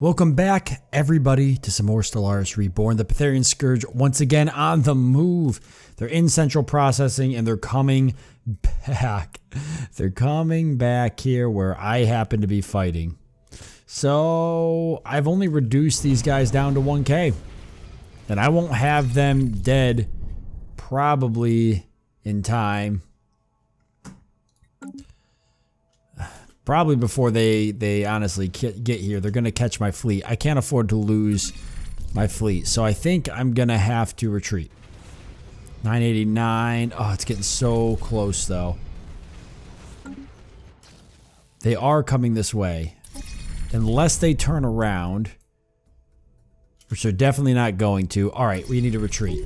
Welcome back, everybody, to some more Stellaris Reborn. The Pafiot Scourge once again on the move. They're in central processing and they're coming back. They're coming back here where I happen to be fighting. So I've only reduced these guys down to 1K. And I won't have them dead probably in time. Probably before they honestly get here. They're going to catch my fleet. I can't afford to lose my fleet. So I think I'm going to have to retreat. 989. Oh, it's getting so close though. They are coming this way. Unless they turn around. Which they're definitely not going to. Alright, we need to retreat.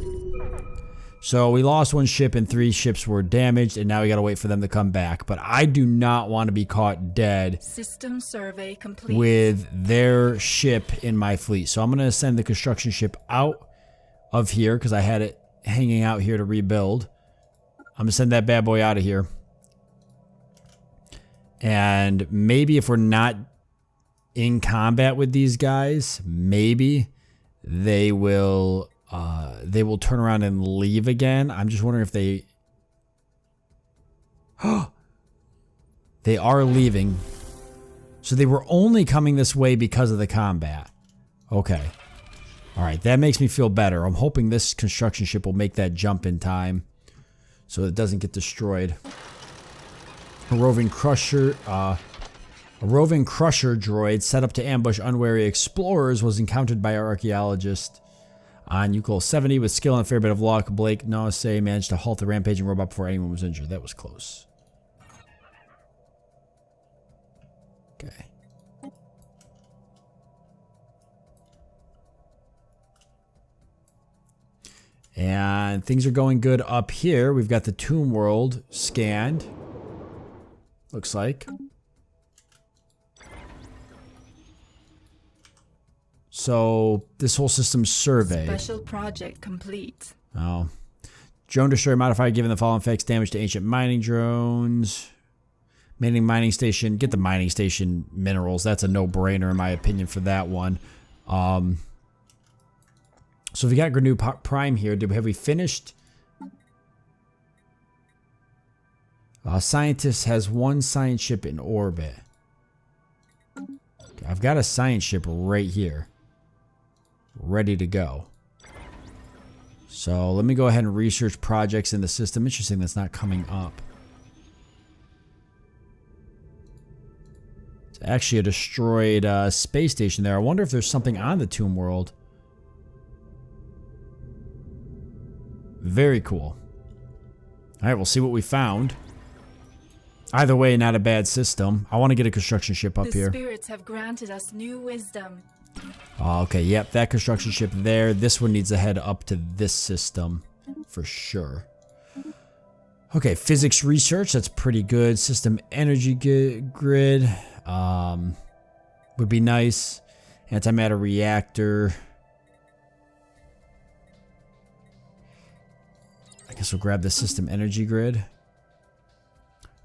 So we lost one ship and 3 ships were damaged, and now we gotta wait for them to come back. But I do not want to be caught dead System survey complete. With their ship in my fleet. So I'm gonna send the construction ship out of here because I had it hanging out here to rebuild. I'm gonna send that bad boy out of here. And maybe if we're not in combat with these guys, maybe they will turn around and leave again. I'm just wondering if they... They are leaving. So they were only coming this way because of the combat. Okay. Alright, that makes me feel better. I'm hoping this construction ship will make that jump in time so it doesn't get destroyed. A roving crusher droid set up to ambush unwary explorers was encountered by our archaeologist on Euclid 70 with skill and a fair bit of luck. Blake Nosse managed to halt the rampaging robot before anyone was injured. That was close. Okay. And things are going good up here. We've got the Tomb World scanned. Looks like. So this whole system survey. Special project complete. Oh. Drone destroyer modifier given the following effects: damage to ancient mining drones. Mining station. Get the mining station minerals. That's a no-brainer in my opinion for that one. So we got Gnu Prime here. Have we finished? Scientist has 1 science ship in orbit. Okay, I've got a science ship right here. Ready to go. So let me go ahead and research projects in the system. Interesting that's not coming up. It's actually a destroyed space station there. I wonder if there's something on the Tomb World. Very cool. Alright, we'll see what we found. Either way, not a bad system. I want to get a construction ship up here. The spirits have granted us new wisdom. Oh, okay, yep, that construction ship there. This one needs to head up to this system for sure. Okay, physics research, that's pretty good. System energy grid would be nice. Antimatter reactor. I guess we'll grab the system energy grid.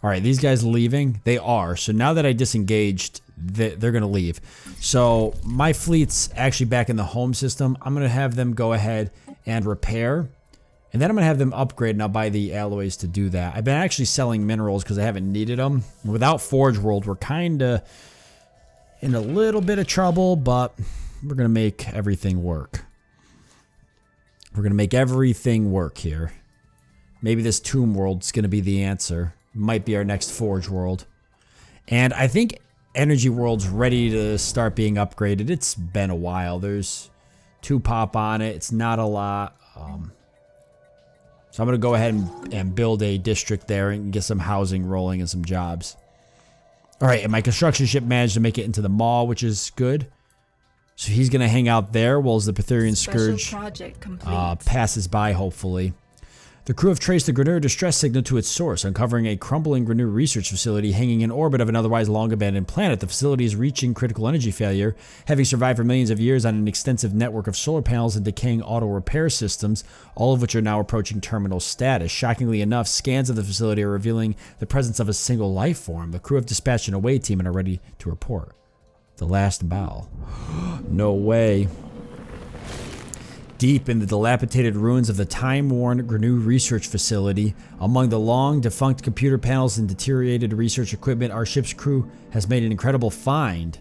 Alright, these guys leaving? They are. So now that I disengaged, they're going to leave. So my fleet's actually back in the home system. I'm going to have them go ahead and repair. And then I'm going to have them upgrade, and I'll buy the alloys to do that. I've been actually selling minerals because I haven't needed them. Without Forge World, we're kind of in a little bit of trouble, but we're going to make everything work. We're going to make everything work here. Maybe this Tomb World's going to be the answer. Might be our next Forge World. And I think Energy World's ready to start being upgraded. It's been a while. There's 2 pop on it. It's not a lot. So I'm going to go ahead and build a district there and get some housing rolling and some jobs. Alright, and my construction ship managed to make it into the mall, which is good. So he's going to hang out there while the Pafiot Scourge passes by, hopefully. The crew have traced the Grenur distress signal to its source, uncovering a crumbling Grenur research facility hanging in orbit of an otherwise long-abandoned planet. The facility is reaching critical energy failure, having survived for millions of years on an extensive network of solar panels and decaying auto-repair systems, all of which are now approaching terminal status. Shockingly enough, scans of the facility are revealing the presence of a single life form. The crew have dispatched an away team and are ready to report. The last bow. No way. Deep in the dilapidated ruins of the time-worn GNU research facility, among the long-defunct computer panels and deteriorated research equipment, our ship's crew has made an incredible find.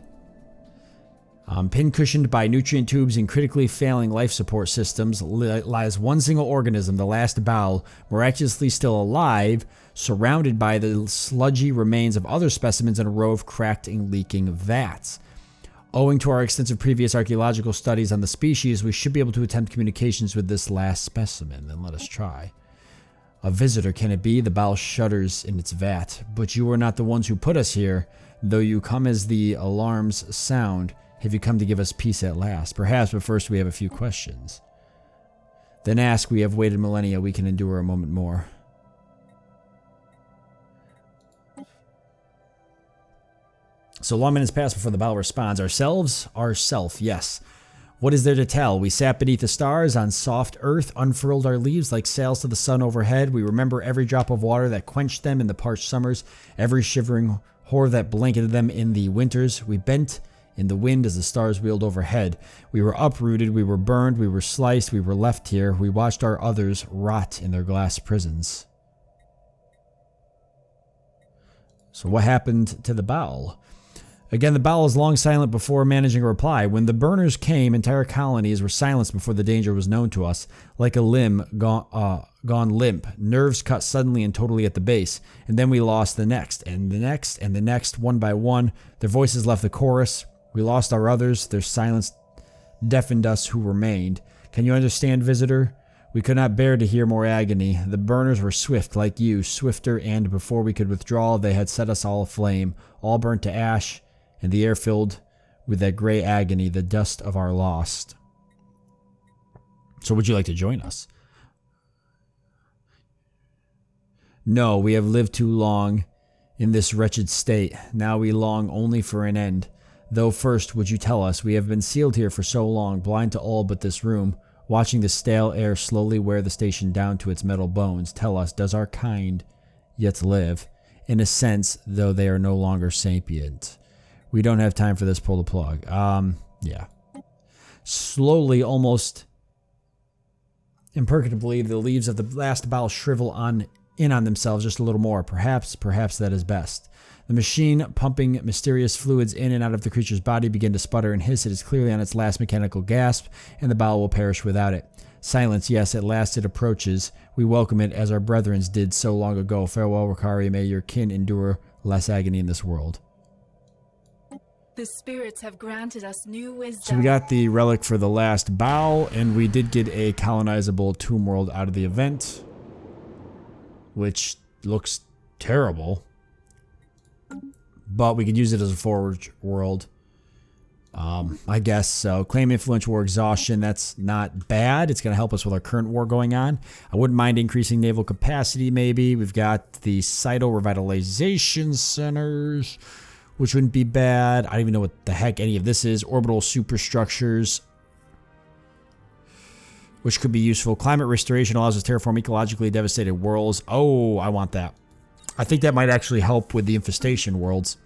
Pin-cushioned by nutrient tubes and critically failing life support systems lies one single organism, the last bow, miraculously still alive, surrounded by the sludgy remains of other specimens in a row of cracked and leaking vats. Owing to our extensive previous archaeological studies on the species, we should be able to attempt communications with this last specimen. Then let us try. A visitor, can it be? The bow shudders in its vat. But you are not the ones who put us here. Though you come as the alarms sound, have you come to give us peace at last? Perhaps, but first we have a few questions. Then ask, we have waited millennia, we can endure a moment more. So long minutes pass before the bow responds. Ourselves? Ourself, yes. What is there to tell? We sat beneath the stars on soft earth, unfurled our leaves like sails to the sun overhead. We remember every drop of water that quenched them in the parched summers, every shivering horror that blanketed them in the winters. We bent in the wind as the stars wheeled overhead. We were uprooted, we were burned, we were sliced, we were left here. We watched our others rot in their glass prisons. So what happened to the bow? Again, the bow was long silent before managing a reply. When the burners came, entire colonies were silenced before the danger was known to us. Like a limb gone limp, nerves cut suddenly and totally at the base. And then we lost the next, and the next, and the next, one by one. Their voices left the chorus. We lost our others. Their silence deafened us who remained. Can you understand, visitor? We could not bear to hear more agony. The burners were swift, like you, swifter, and before we could withdraw, they had set us all aflame, all burnt to ash, and the air filled with that gray agony, the dust of our lost. So would you like to join us? No, we have lived too long in this wretched state. Now we long only for an end. Though first, would you tell us, we have been sealed here for so long, blind to all but this room, watching the stale air slowly wear the station down to its metal bones. Tell us, does our kind yet live? In a sense, though they are no longer sapient. We don't have time for this, pull the plug. Yeah. Slowly, almost imperceptibly, the leaves of the last bough shrivel in on themselves just a little more. Perhaps that is best. The machine, pumping mysterious fluids in and out of the creature's body, began to sputter and hiss. It is clearly on its last mechanical gasp, and the bow will perish without it. Silence, yes, at last it approaches. We welcome it as our brethrens did so long ago. Farewell, Ricari. May your kin endure less agony in this world. The spirits have granted us new wisdom. So we got the relic for the last bow, and we did get a colonizable tomb world out of the event, which looks terrible. But we could use it as a forward world, I guess. So claim influential war exhaustion, that's not bad. It's going to help us with our current war going on. I wouldn't mind increasing naval capacity maybe. We've got the Cyto revitalization centers, which wouldn't be bad. I don't even know what the heck any of this is. Orbital superstructures, which could be useful. Climate restoration allows us to terraform ecologically devastated worlds. Oh, I want that. I think that might actually help with the infestation worlds.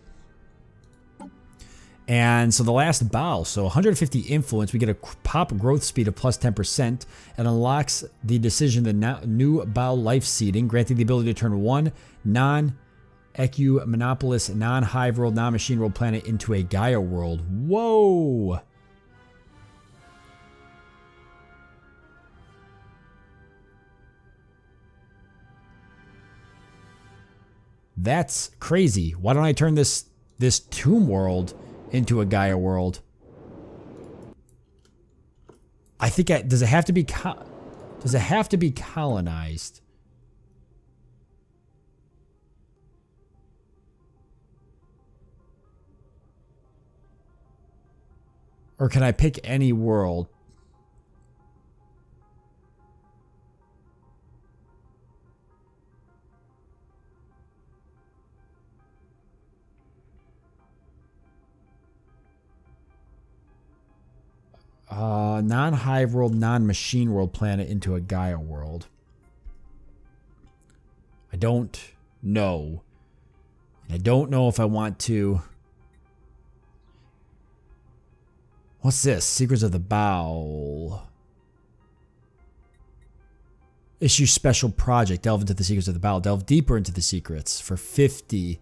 And so the last bow, so 150 influence, we get a pop growth speed of plus 10%, and unlocks the decision, the new bow life seeding, granting the ability to turn one non-Ecu-monopolist, non-hive world, non-machine world planet into a Gaia world. Whoa! That's crazy. Why don't I turn this tomb world into a Gaia world? I think does it have to be colonized? Or can I pick any world? Non-hive world, non-machine world planet into a Gaia world. I don't know. I don't know if I want to What's this? Secrets of the Bow. Issue special project. Delve into the secrets of the Bow. Delve deeper into the secrets for 50.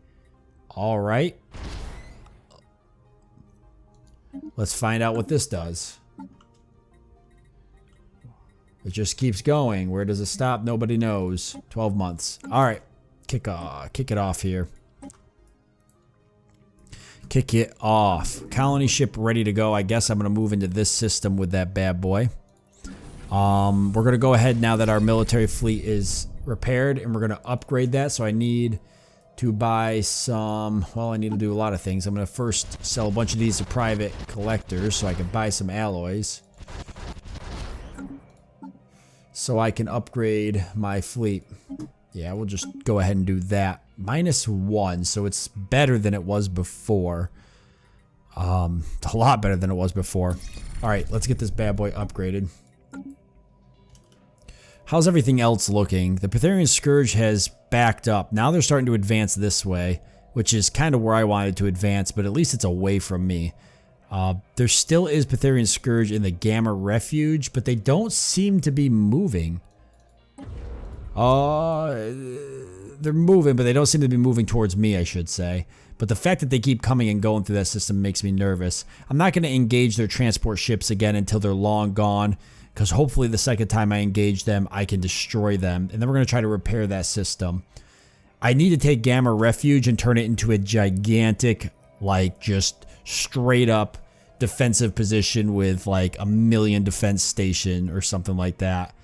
All right. Let's find out what this does. It just keeps going. Where does it stop? Nobody knows. 12 months. All right. Kick it off here. Kick it off. Colony ship ready to go. I guess I'm going to move into this system with that bad boy. We're going to go ahead now that our military fleet is repaired, and we're going to upgrade that. So I need to buy some, well, I need to do a lot of things. I'm going to first sell a bunch of these to private collectors so I can buy some alloys. So I can upgrade my fleet. Yeah, we'll just go ahead and do that. -1, so it's better than it was before. A lot better than it was before. All right, let's get this bad boy upgraded. How's everything else looking? The Pafiot Scourge has backed up. Now they're starting to advance this way, which is kind of where I wanted to advance, but at least it's away from me. There still is Pafiot Scourge in the Gamma Refuge, but they don't seem to be moving. They're moving, but they don't seem to be moving towards me, I should say. But the fact that they keep coming and going through that system makes me nervous. I'm not going to engage their transport ships again until they're long gone, because hopefully the second time I engage them, I can destroy them. And then we're going to try to repair that system. I need to take Gamma Refuge and turn it into a gigantic, like, just straight up defensive position with like 1,000,000 defense station or something like that.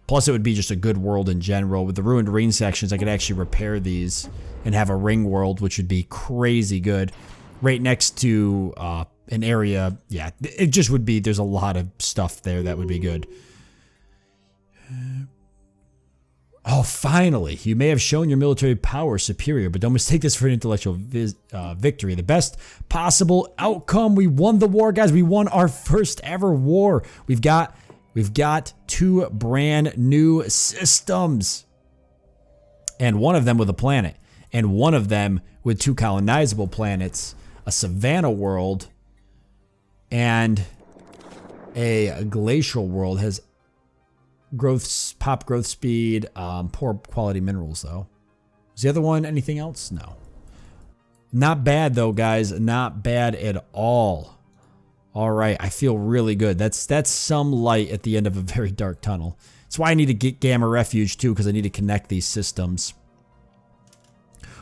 Plus it would be just a good world in general. With the ruined ring sections, I could actually repair these and have a ring world, which would be crazy good. Right next to an area, yeah, it just would be, there's a lot of stuff there that would be good. Oh, finally, you may have shown your military power superior, but don't mistake this for an intellectual victory. The best possible outcome. We won the war, guys. We won our first ever war. We've got 2 brand new systems. And one of them with a planet. And one of them with 2 colonizable planets. A Savannah world. And a glacial world. Has pop growth speed, poor quality minerals though. Is the other one anything else? No. Not bad though, guys. Not bad at all. All right, I feel really good. That's some light at the end of a very dark tunnel. That's why I need to get Gamma Refuge too, because I need to connect these systems.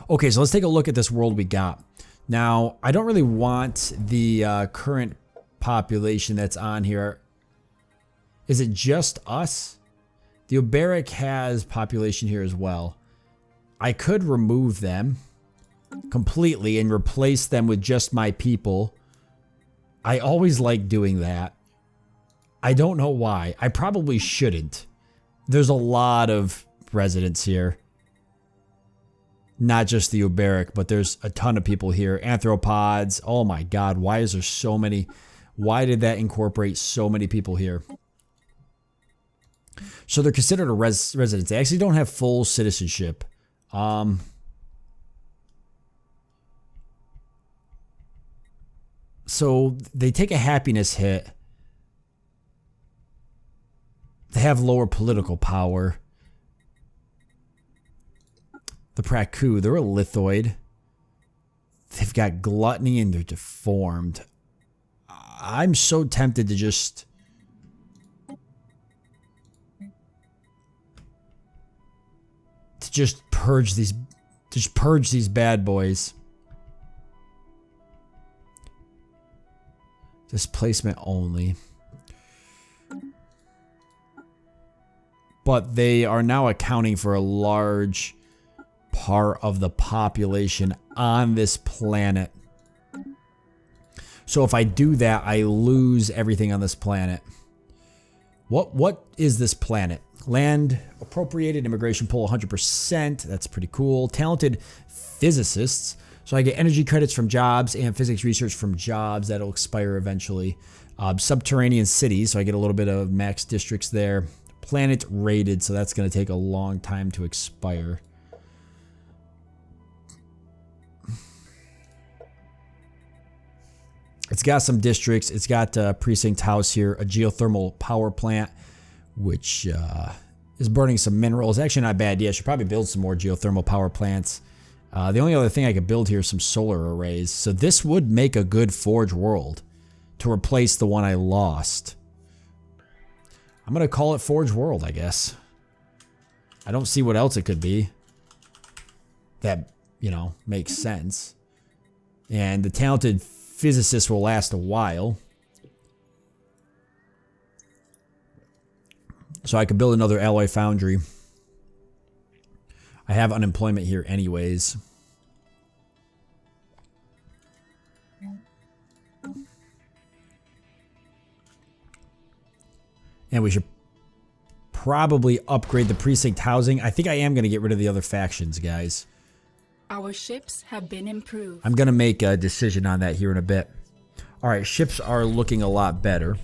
Okay, so let's take a look at this world we got. Now, I don't really want the current population that's on here. Is it just us? The Oberic has population here as well. I could remove them completely and replace them with just my people. I always like doing that. I don't know why. I probably shouldn't. There's a lot of residents here. Not just the Oberic, but there's a ton of people here. Anthropods. Oh my god, why is there so many? Why did that incorporate so many people here? So they're considered a residence. They actually don't have full citizenship. So they take a happiness hit. They have lower political power. The Praku, they're a lithoid. They've got gluttony and they're deformed. I'm so tempted to just purge these bad boys. Displacement only. But they are now accounting for a large part of the population on this planet. So if I do that, I lose everything on this planet. What is this planet? Land appropriated, immigration pull 100%. That's pretty cool. Talented physicists. So I get energy credits from jobs and physics research from jobs that'll expire eventually. Subterranean cities, so I get a little bit of max districts there. Planet rated, so that's going to take a long time to expire. It's got some districts. It's got a precinct house here, a geothermal power plant, which is burning some minerals. Actually, not a bad idea. I should probably build some more geothermal power plants. The only other thing I could build here is some solar arrays. So this would make a good forge world to replace the one I lost. I'm going to call it Forge World, I guess. I don't see what else it could be that, you know, makes sense. And the talented physicist will last a while. So I could build another alloy foundry. I have unemployment here anyways. And we should probably upgrade the precinct housing. I think I am going to get rid of the other factions, guys. Our ships have been improved. I'm going to make a decision on that here in a bit. All right, ships are looking a lot better.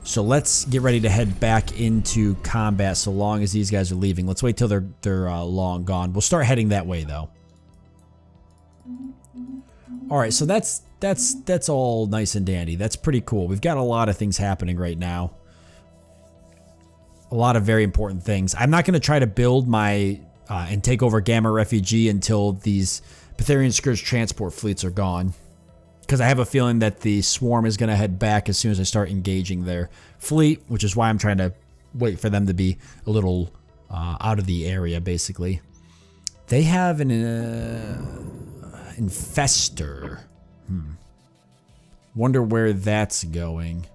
So let's get ready to head back into combat so long as these guys are leaving. Let's wait till they're long gone. We'll start heading that way, though. All right, so that's all nice and dandy. That's pretty cool. We've got a lot of things happening right now. A lot of very important things. I'm not going to try to build my and take over Gamma Refugee until these Patharian Scourge transport fleets are gone. Because I have a feeling that the Swarm is going to head back as soon as I start engaging their fleet, which is why I'm trying to wait for them to be a little out of the area, basically. They have an Infestor. Wonder where that's going.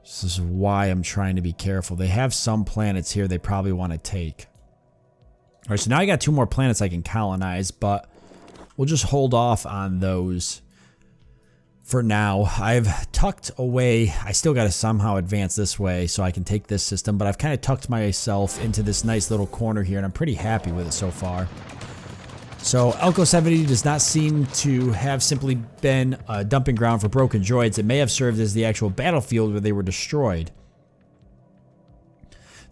This is why I'm trying to be careful. They have some planets here they probably want to take. All right, so now I got 2 more planets I can colonize, but we'll just hold off on those for now. I've tucked away. I still got to somehow advance this way so I can take this system, but I've kind of tucked myself into this nice little corner here, and I'm pretty happy with it so far. So Elko 70 does not seem to have simply been a dumping ground for broken droids. It may have served as the actual battlefield where they were destroyed.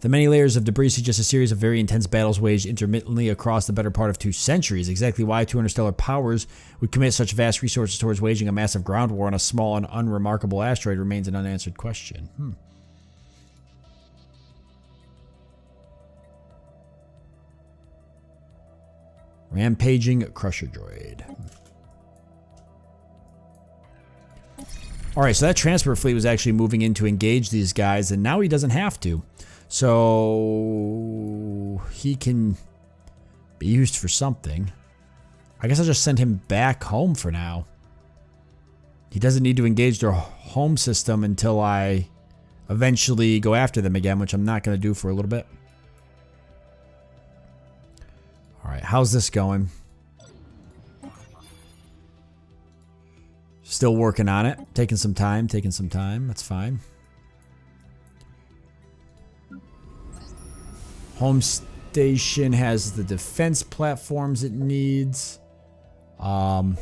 The many layers of debris suggest a series of very intense battles waged intermittently across the better part of 2 centuries. Exactly why 2 interstellar powers would commit such vast resources towards waging a massive ground war on a small and unremarkable asteroid remains an unanswered question. Rampaging Crusher Droid. Alright, so that transport fleet was actually moving in to engage these guys, and now he doesn't have to. So he can be used for something. I guess I'll just send him back home for now. He doesn't need to engage their home system until I eventually go after them again, which I'm not going to do for a little bit. Alright, how's this going? Still working on it. Taking some time. That's fine. Home station has the defense platforms it needs. How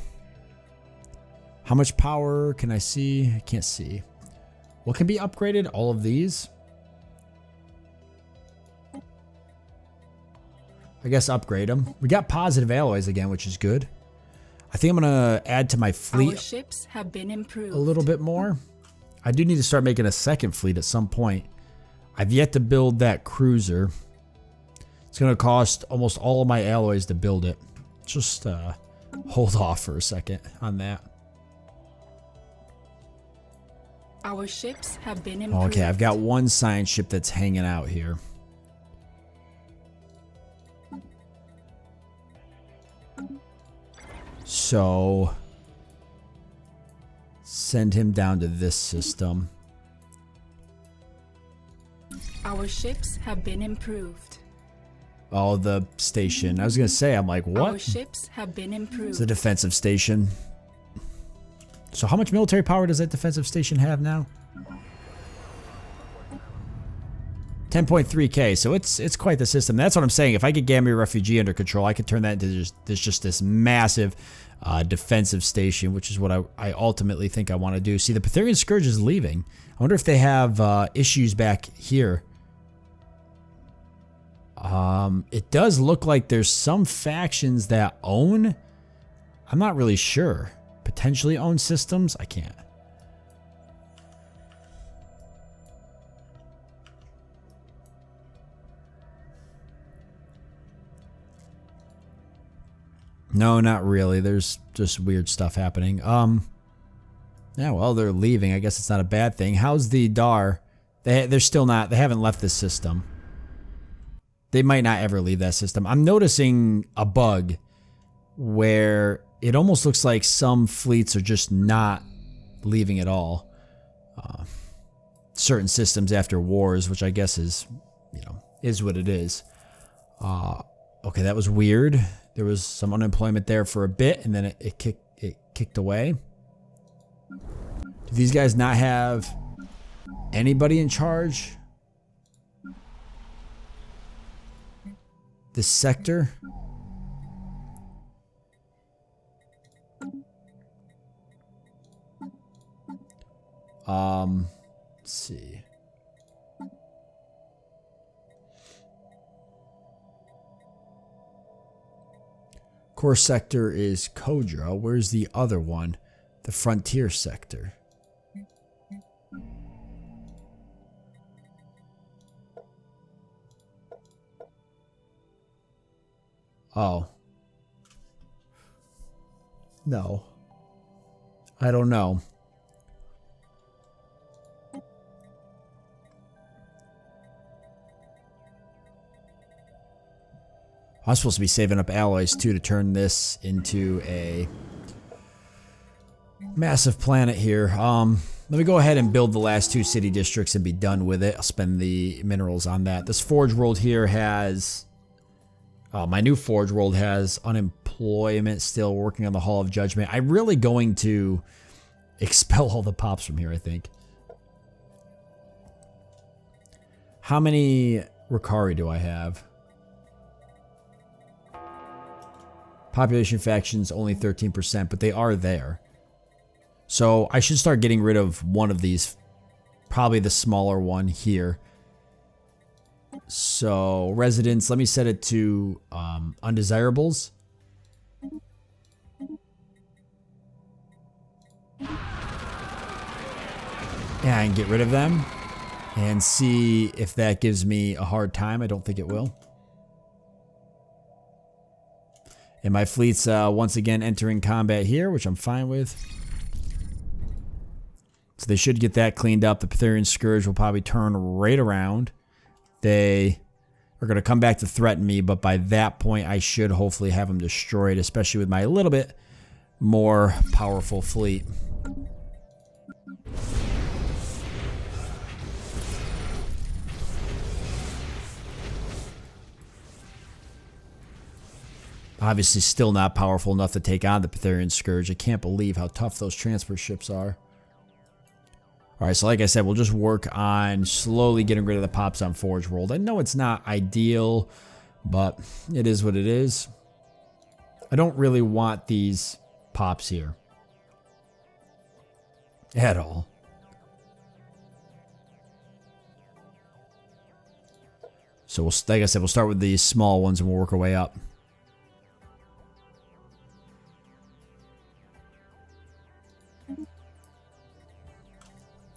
much power can I see? I can't see. What can be upgraded? All of these? I guess upgrade them. We got positive alloys again, which is good. I think I'm going to add to my fleet. Our ships have been improved. A little bit more. I do need to start making a second fleet at some point. I've yet to build that cruiser. It's going to cost almost all of my alloys to build it. Just hold off for a second on that. Our ships have been improved. Okay, I've got 1 science ship that's hanging out here. So send him down to this system. Our ships have been improved. Oh, the station. I was going to say, I'm like, what? Our ships have been improved. It's a defensive station. So how much military power does that defensive station have now? 10.3k, so it's quite the system. That's what I'm saying. If I get Gamma Refugee under control, I could turn that into just this massive defensive station, which is what I ultimately think I want to do. See, the Patharian Scourge is leaving. I wonder if they have issues back here. It does look like there's some factions that own I'm not really sure. Potentially own systems? I can't. No, not really. There's just weird stuff happening. Yeah, well, they're leaving. I guess it's not a bad thing. How's the DAR? They're still not, they haven't left this system. They might not ever leave that system. I'm noticing a bug where it almost looks like some fleets are just not leaving at all. Certain systems after wars, which I guess is, you know, is what it is. Okay, that was weird. There was some unemployment there for a bit, and then it kicked away. Do these guys not have anybody in charge? This sector? Let's see. Core sector is Kodra. Where's the other one? The frontier sector. Oh. No. I don't know. I'm supposed to be saving up alloys too to turn this into a massive planet here. Let me go ahead and build the last 2 city districts and be done with it. I'll spend the minerals on that. This Forge World here has... my new Forge World has unemployment still, working on the Hall of Judgment. I'm really going to expel all the pops from here, I think. How many Ricari do I have? Population factions only 13%, but they are there. So I should start getting rid of one of these, probably the smaller one here. So residents, let me set it to undesirables. Yeah, and get rid of them and see if that gives me a hard time. I don't think it will. And my fleet's once again entering combat here, which I'm fine with. So they should get that cleaned up. The Pafiot Scourge will probably turn right around. They are going to come back to threaten me, but by that point I should hopefully have them destroyed, especially with my little bit more powerful fleet. Obviously still not powerful enough to take on the Pafiot Scourge. I can't believe how tough those transport ships are. Alright, so like I said, we'll just work on slowly getting rid of the pops on Forge World. I know it's not ideal, but it is what it is. I don't really want these pops here. At all. So we'll, like I said, we'll start with these small ones and we'll work our way up.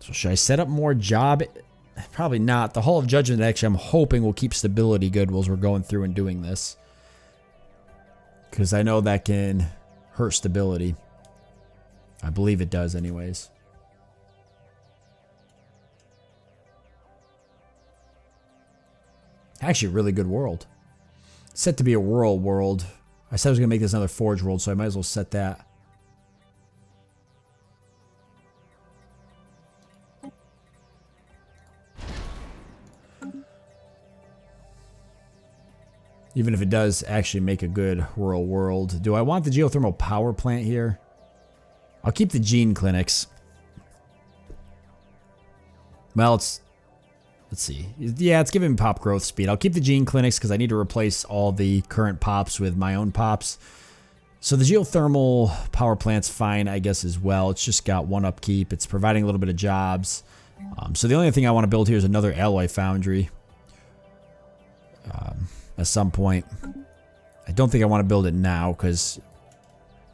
So should I set up more job? Probably not. The Hall of Judgment, actually, I'm hoping will keep stability good while we're going through and doing this. Because I know that can hurt stability. I believe it does anyways. Actually, a really good world. It's set to be a world. I said I was going to make this another Forge World, so I might as well set that. Even if it does actually make a good rural world. Do I want the geothermal power plant here? I'll keep the gene clinics. Well, let's see. Yeah, it's giving me pop growth speed. I'll keep the gene clinics because I need to replace all the current pops with my own pops. So the geothermal power plant's fine, I guess, as well. It's just got one upkeep. It's providing a little bit of jobs. So the only thing I want to build here is another alloy foundry. At some point. I don't think I want to build it now because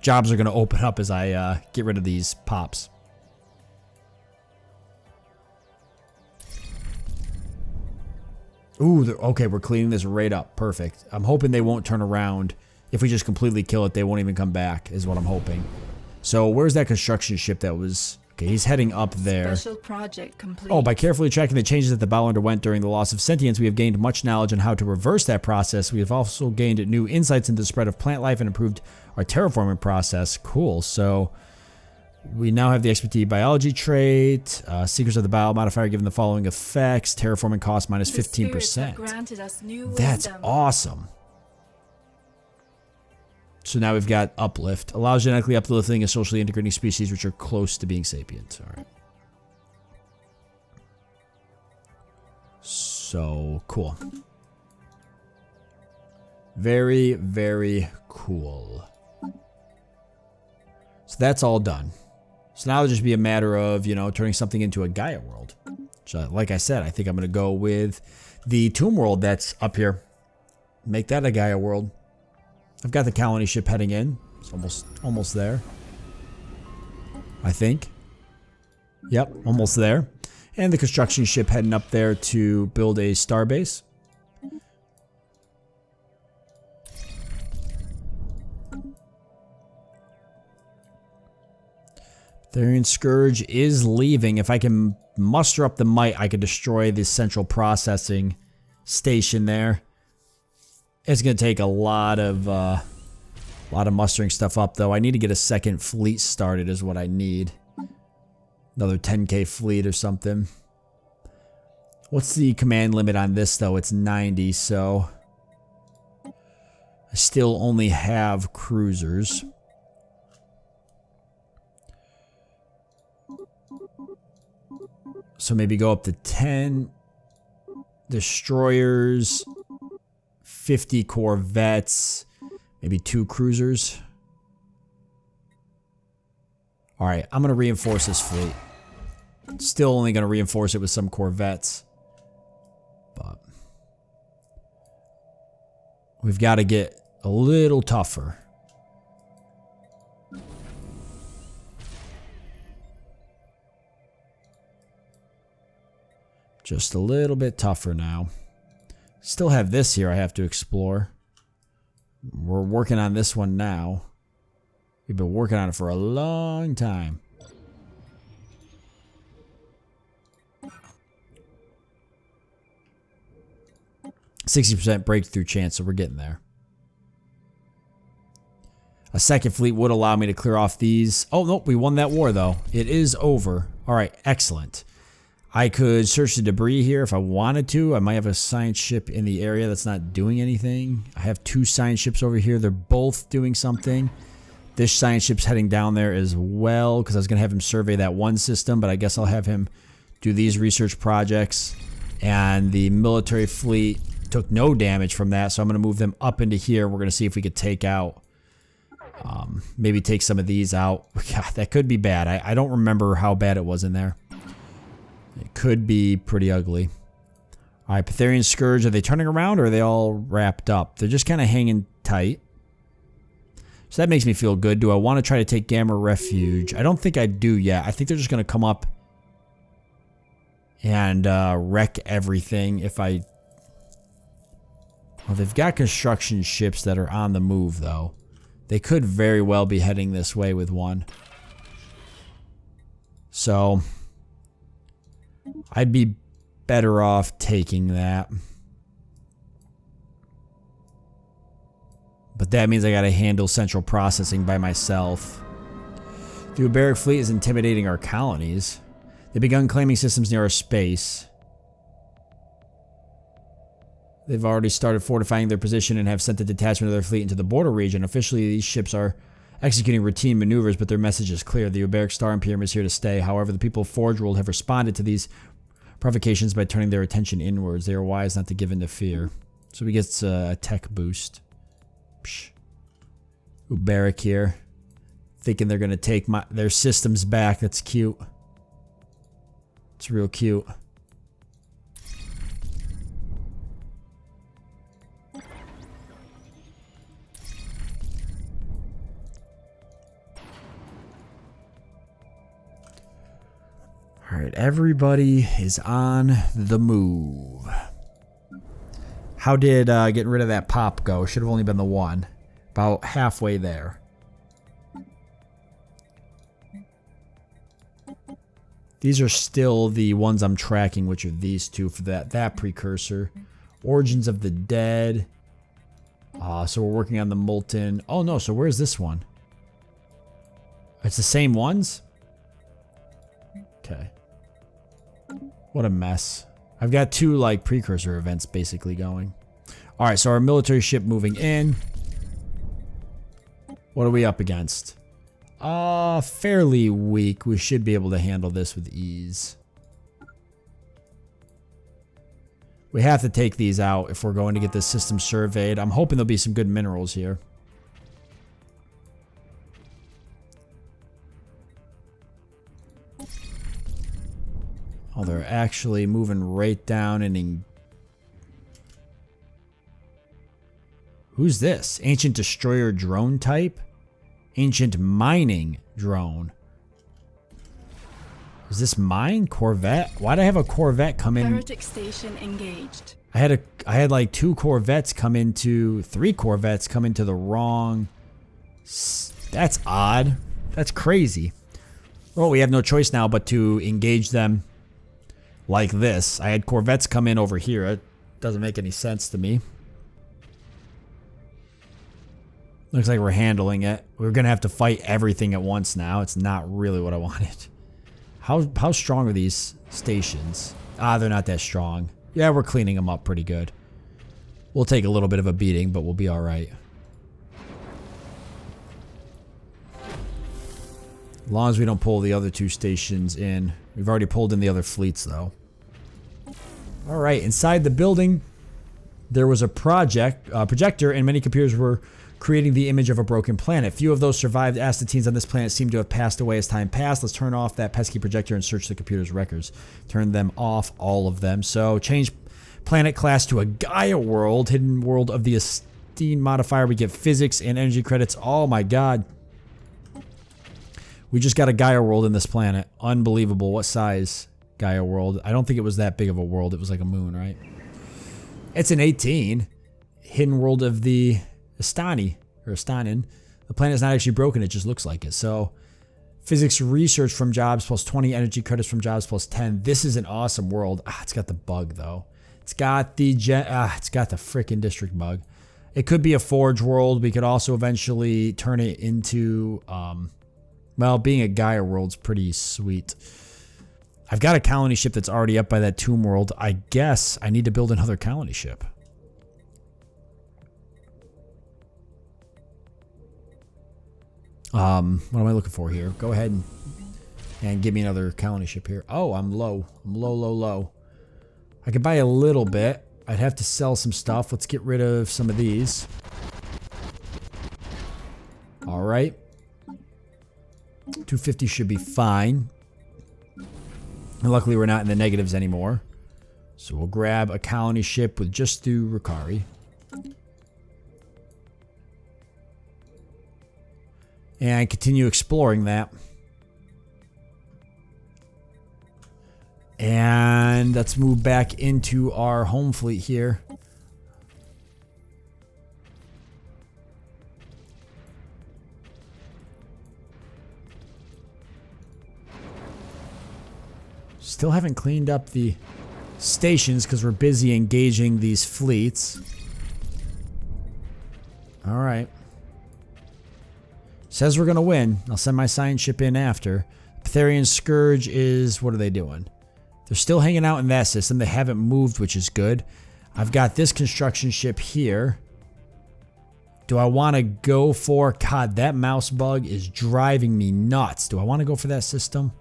jobs are going to open up as I get rid of these pops. Ooh, okay, we're cleaning this right up. Perfect. I'm hoping they won't turn around. If we just completely kill it, they won't even come back, is what I'm hoping. So where's that construction ship that was... Okay, he's heading up there. Special project complete. Oh, by carefully tracking the changes that the bow underwent during the loss of sentience, we have gained much knowledge on how to reverse that process. We have also gained new insights into the spread of plant life and improved our terraforming process. Cool. So we now have the expertise biology trait. Secrets of the bow modifier given the following effects. Terraforming cost minus 15%. That's awesome. So now we've got uplift. Allows genetically uplifting and socially integrating species which are close to being sapient. All right. So cool. Very, very cool. So that's all done. So now it'll just be a matter of, you know, turning something into a Gaia world. So, like I said, I think I'm going to go with the tomb world that's up here. Make that a Gaia world. I've got the colony ship heading in. It's almost there. I think. Yep, almost there. And the construction ship heading up there to build a starbase. Therian Scourge is leaving. If I can muster up the might, I could destroy the central processing station there. It's going to take a lot of mustering stuff up, though. I need to get a second fleet started is what I need. Another 10k fleet or something. What's the command limit on this, though? It's 90, so... I still only have cruisers. So maybe go up to 10 destroyers... 50 corvettes, maybe 2 cruisers. All right, I'm going to reinforce this fleet. Still only going to reinforce it with some corvettes. But we've got to get a little tougher. Just a little bit tougher now. Still have this here I have to explore. We're working on this one now. We've been working on it for a long time. %60 breakthrough chance, so we're getting there. A second fleet would allow me to clear off these. Oh, nope, we won that war, though. It is over. All right, excellent. I could search the debris here if I wanted to. I might have a science ship in the area that's not doing anything. I have 2 science ships over here. They're both doing something. This science ship's heading down there as well because I was going to have him survey that one system, but I guess I'll have him do these research projects. And the military fleet took no damage from that, so I'm going to move them up into here. We're going to see if we could take out, maybe take some of these out. God, that could be bad. I don't remember how bad it was in there. It could be pretty ugly. All right, Patherian Scourge, are they turning around or are they all wrapped up? They're just kind of hanging tight. So that makes me feel good. Do I want to try to take Gamma Refuge? I don't think I do yet. I think they're just going to come up and wreck everything if I... Well, they've got construction ships that are on the move, though. They could very well be heading this way with one. So... I'd be better off taking that. But that means I gotta handle central processing by myself. The Uberic fleet is intimidating our colonies. They've begun claiming systems near our space. They've already started fortifying their position and have sent a detachment of their fleet into the border region. Officially, these ships are executing routine maneuvers, but their message is clear. The Uberic Star Imperium is here to stay. However, the people of Forge World have responded to these provocations by turning their attention inwards. They are wise not to give in to fear. So he gets a tech boost. Psh. Uberic here. Thinking they're going to take their systems back. That's cute. It's real cute. All right, everybody is on the move. How did getting rid of that pop go? Should have only been the one. About halfway there. These are still the ones I'm tracking, which are these two for that precursor. Origins of the Dead. So we're working on the Molten. Oh no, so where's this one? It's the same ones? Okay. What a mess. I've got two like precursor events basically going. Alright, so our military ship moving in. What are we up against? Fairly weak. We should be able to handle this with ease. We have to take these out if we're going to get this system surveyed. I'm hoping there'll be some good minerals here. Oh, they're actually moving right down and who's this? Ancient Destroyer drone type? Ancient Mining drone. Is this mine? Corvette? Why'd I have a Corvette come in? Heretic station engaged. I had like 2 Corvettes come into 3 Corvettes come into the wrong. That's odd. That's crazy. Well, we have no choice now but to engage them like this. I had Corvettes come in over here. It doesn't make any sense to me. Looks like we're handling it. We're gonna have to fight everything at once now. It's not really what I wanted. How strong are these stations? They're not that strong. Yeah, we're cleaning them up pretty good. We'll take a little bit of a beating, but we'll be alright. As long as we don't pull the other 2 stations in. We've already pulled in the other fleets, though. Alright, inside the building, there was a projector, and many computers were creating the image of a broken planet. Few of those survived Astatines on this planet seem to have passed away as time passed. Let's turn off that pesky projector and search the computer's records. Turn them off, all of them. So change planet class to a Gaia world. Hidden world of the Astine modifier. We get physics and energy credits. Oh my god. We just got a Gaia world in this planet. Unbelievable. What size Gaia world? I don't think it was that big of a world. It was like a moon, right? It's an 18. Hidden world of the Astani, or Astanin. The planet is not actually broken, it just looks like it. So, physics research from jobs plus 20, energy credits from jobs plus 10. This is an awesome world. It's got the bug though. It's got the freaking district bug. It could be a forge world. We could also eventually turn it into, well, being a Gaia world's pretty sweet. I've got a colony ship that's already up by that tomb world. I guess I need to build another colony ship. What am I looking for here? Go ahead and give me another colony ship here. Oh, I'm low. I'm low. I could buy a little bit. I'd have to sell some stuff. Let's get rid of some of these. All right. 250 should be fine. And luckily, we're not in the negatives anymore. So we'll grab a colony ship with just the Rukari. And continue exploring that. And let's move back into our home fleet here. Still haven't cleaned up the stations because we're busy engaging these fleets. Alright. Says we're going to win. I'll send my science ship in after. Patharian Scourge is... What are they doing? They're still hanging out in that system. They haven't moved, which is good. I've got this construction ship here. Do I want to go for... God, that mouse bug is driving me nuts. Do I want to go for that system?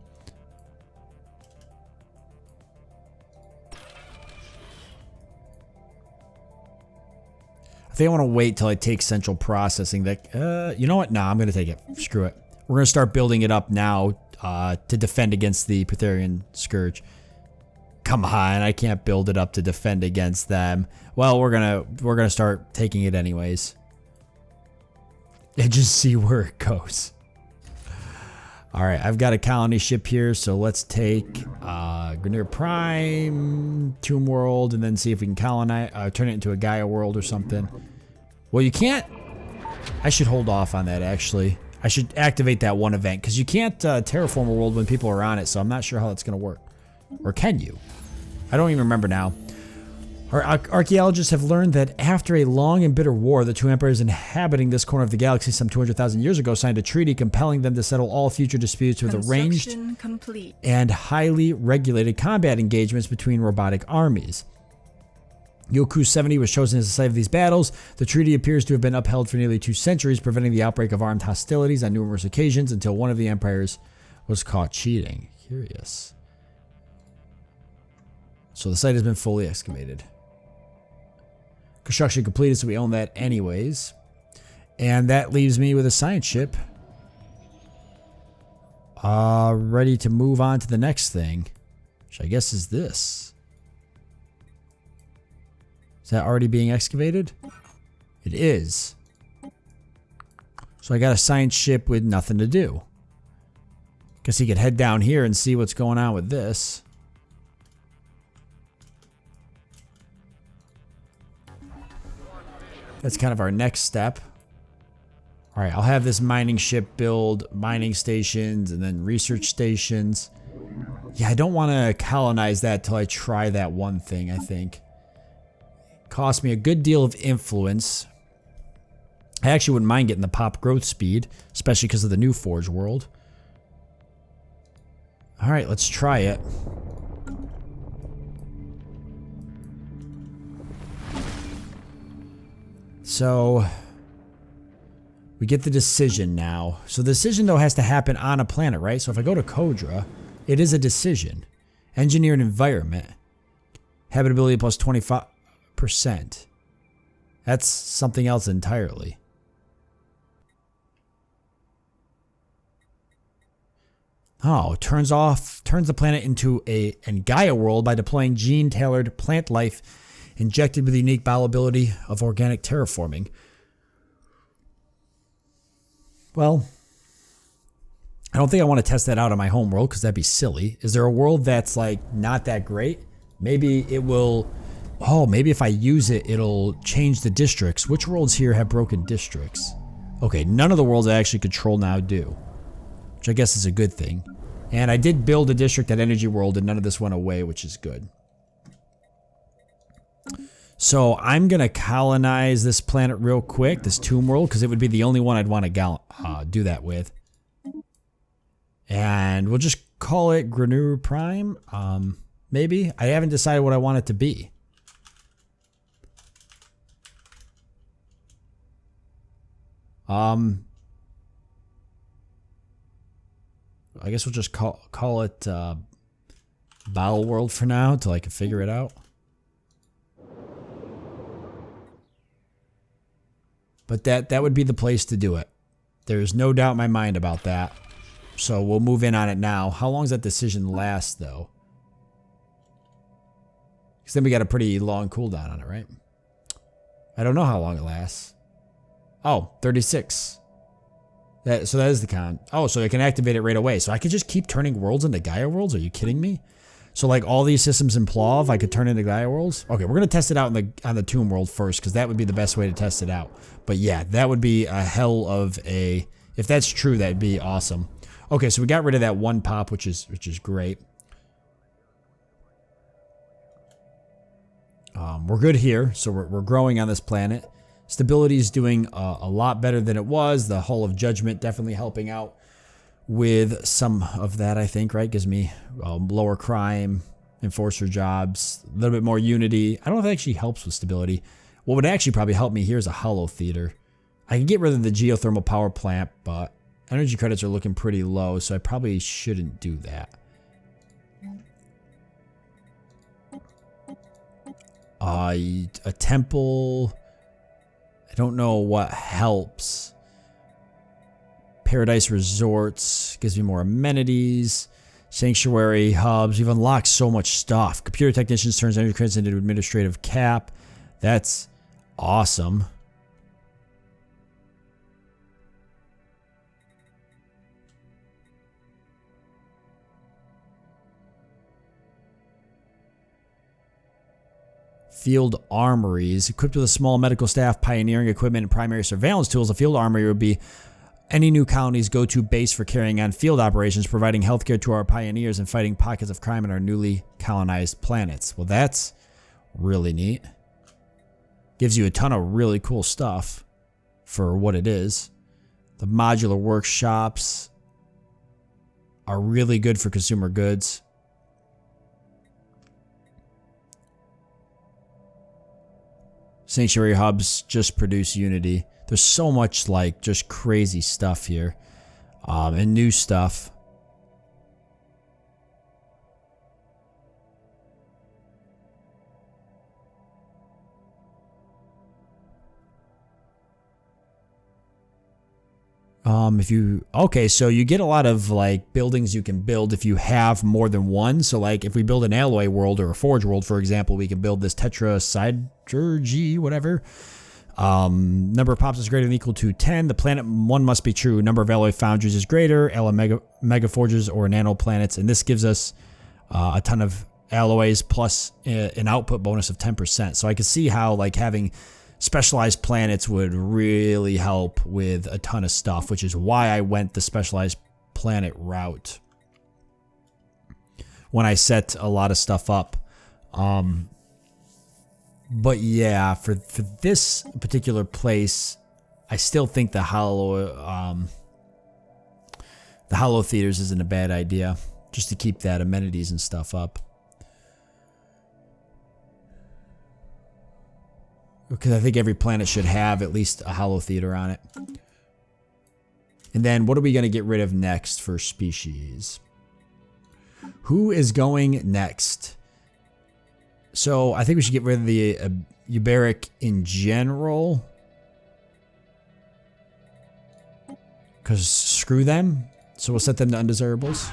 I think I want to wait till I take central processing. That you know what? Nah, I'm going to take it. Screw it. We're going to start building it up now to defend against the Patharian Scourge. Come on, I can't build it up to defend against them. Well, we're gonna start taking it anyways. And just see where it goes. All right, I've got a colony ship here, so let's take Grenier Prime, Tomb World, and then see if we can colonize, turn it into a Gaia world or something. Well, you can't. I should hold off on that, actually. I should activate that one event, because you can't terraform a world when people are on it, so I'm not sure how that's going to work. Or can you? I don't even remember now. Our archaeologists have learned that after a long and bitter war, the two empires inhabiting this corner of the galaxy some 200,000 years ago signed a treaty compelling them to settle all future disputes with arranged and highly regulated combat engagements between robotic armies. Yoku 70 was chosen as the site of these battles. The treaty appears to have been upheld for nearly 2 centuries, preventing the outbreak of armed hostilities on numerous occasions until one of the empires was caught cheating. Curious. So the site has been fully excavated. Construction completed, so we own that anyways. And that leaves me with a science ship. Ready to move on to the next thing. Which I guess is this. Is that already being excavated? It is. So I got a science ship with nothing to do. Guess he could head down here and see what's going on with this. That's kind of our next step. All right, I'll have this mining ship build mining stations and then research stations. Yeah, I don't want to colonize that till I try that one thing, I think. Cost me a good deal of influence. I actually wouldn't mind getting the pop growth speed, especially because of the new Forge world. All right, let's try it. So, we get the decision now. So the decision, though, has to happen on a planet, right? So if I go to Kodra, it is a decision. Engineered environment. Habitability plus 25%. That's something else entirely. Oh, turns the planet into an Gaia world by deploying gene-tailored plant life injected with the unique bioability of organic terraforming. Well, I don't think I want to test that out on my home world because that'd be silly. Is there a world that's like not that great? Maybe it will. Oh, maybe if I use it, it'll change the districts. Which worlds here have broken districts? Okay, none of the worlds I actually control now do, which I guess is a good thing. And I did build a district at Energy World and none of this went away, which is good. So I'm going to colonize this planet real quick, this Tomb World, because it would be the only one I'd want to do that with. And we'll just call it Grenier Prime, maybe. I haven't decided what I want it to be. I guess we'll just call it Battle World for now until I can figure it out. But that would be the place to do it. There's no doubt in my mind about that. So we'll move in on it now. How long does that decision last, though? Because then we got a pretty long cooldown on it, right? I don't know how long it lasts. Oh, 36. So that is the con. Oh, so I can activate it right away. So I could just keep turning worlds into Gaia worlds? Are you kidding me? So like all these systems in Plov, I could turn into Gaia worlds? Okay, we're going to test it out on the Tomb World first, because that would be the best way to test it out. But yeah, that would be a hell of a... If that's true, that'd be awesome. Okay, so we got rid of that one pop, which is great. We're good here, so we're growing on this planet. Stability is doing a lot better than it was. The Hall of Judgment definitely helping out with some of that, I think, right? Gives me lower crime, enforcer jobs, a little bit more unity. I don't know if it actually helps with stability. What would actually probably help me here is a hollow theater. I can get rid of the geothermal power plant, but energy credits are looking pretty low, so I probably shouldn't do that. A temple... I don't know what helps. Paradise Resorts gives me more amenities. Sanctuary hubs. We've unlocked so much stuff. Computer technicians turns energy credits into administrative cap. That's awesome. field armories. Equipped with a small medical staff, pioneering equipment, and primary surveillance tools, a field armory would be any new colony's go-to base for carrying on field operations, providing healthcare to our pioneers, and fighting pockets of crime on our newly colonized planets. Well, that's really neat. Gives you a ton of really cool stuff for what it is. The modular workshops are really good for consumer goods. Sanctuary hubs just produce Unity. There's so much like just crazy stuff here, and new stuff. Okay, so you get a lot of like buildings you can build if you have more than one. So like if we build an alloy world or a forge world, for example, we can build this tetracydergy, whatever. Number of pops is greater than or equal to 10. The planet 1 must be true. Number of alloy foundries is greater. Alloy mega forges or nanoplanets. And this gives us a ton of alloys plus an output bonus of 10%. So I can see how like having specialized planets would really help with a ton of stuff, which is why I went the specialized planet route when I set a lot of stuff up. But yeah, for this particular place, I still think the hollow theaters isn't a bad idea, just to keep that amenities and stuff up. Because I think every planet should have at least a hollow theater on it. And then what are we going to get rid of next for species? Who is going next? So I think we should get rid of the Uberic in general. Because screw them. So we'll set them to undesirables.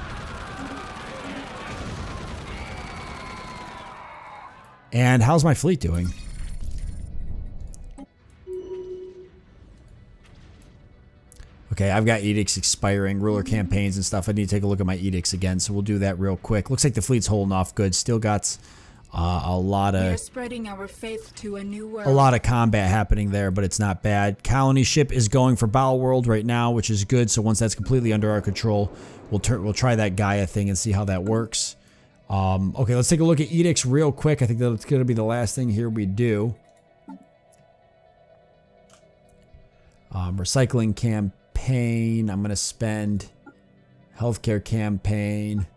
And how's my fleet doing? Okay, I've got edicts expiring, ruler campaigns and stuff. I need to take a look at my edicts again, so we'll do that real quick. Looks like the fleet's holding off good. Still got a lot of spreading our faith to a new world. A lot of combat happening there, but it's not bad. Colony ship is going for Bow World right now, which is good. So once that's completely under our control, we'll try that Gaia thing and see how that works. Okay, let's take a look at edicts real quick. I think that's going to be the last thing here we do. Recycling campaign. I'm going to spend healthcare campaign.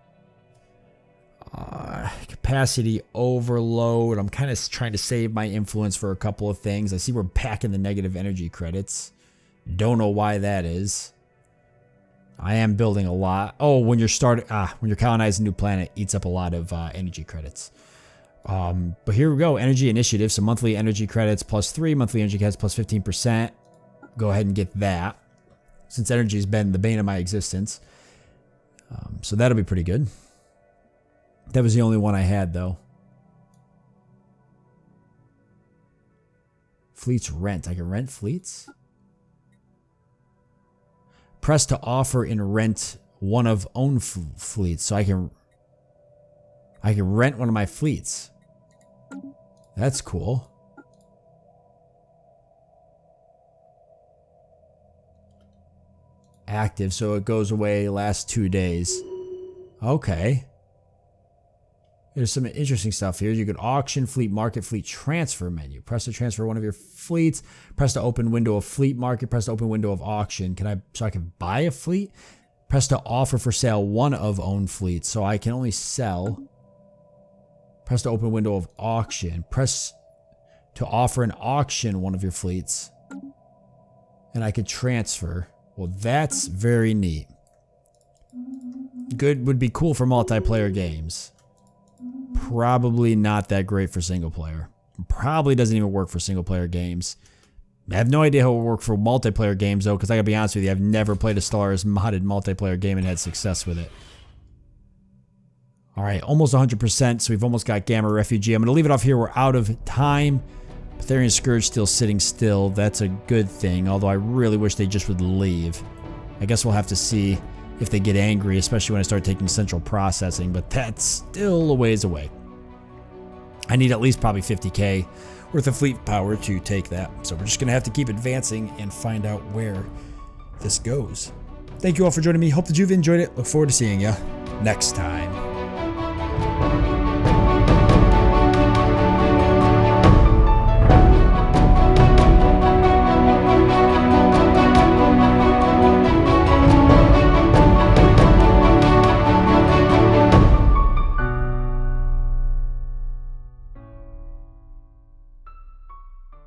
Capacity overload. I'm kind of trying to save my influence for a couple of things. I see we're packing the negative energy credits. Don't know why that is. I am building a lot. Oh, when you're colonizing a new planet, it eats up a lot of energy credits. But here we go. Energy initiative. So monthly energy credits +3. Monthly energy credits +15%. Go ahead and get that, since energy has been the bane of my existence. So that'll be pretty good. That was the only one I had, though. Fleets rent. I can rent fleets? Press to offer and rent one of own fleets. So I can rent one of my fleets. That's cool. Active, so it goes away last 2 days. Okay. There's some interesting stuff here. You can auction, fleet market, fleet transfer menu. Press to transfer one of your fleets. Press to open window of fleet market. Press to open window of auction. So I can buy a fleet? Press to offer for sale one of own fleets. So I can only sell. Press to open window of auction. Press to offer an auction one of your fleets. And I could transfer. Well, that's very neat. Good, would be cool for multiplayer games. Probably not that great for single player. Probably doesn't even work for single player games. I have no idea how it will work for multiplayer games though, because I gotta be honest with you, I've never played a Stellaris modded multiplayer game and had success with it. Alright, almost 100%, so we've almost got Gamma Refugee. I'm gonna leave it off here, we're out of time. Therian Scourge still sitting still, that's a good thing, although I really wish they just would leave. I guess we'll have to see if they get angry, especially when I start taking central processing, but that's still a ways away. I need at least probably 50k worth of fleet power to take that. So we're just going to have to keep advancing and find out where this goes. Thank you all for joining me. Hope that you've enjoyed it. Look forward to seeing you next time.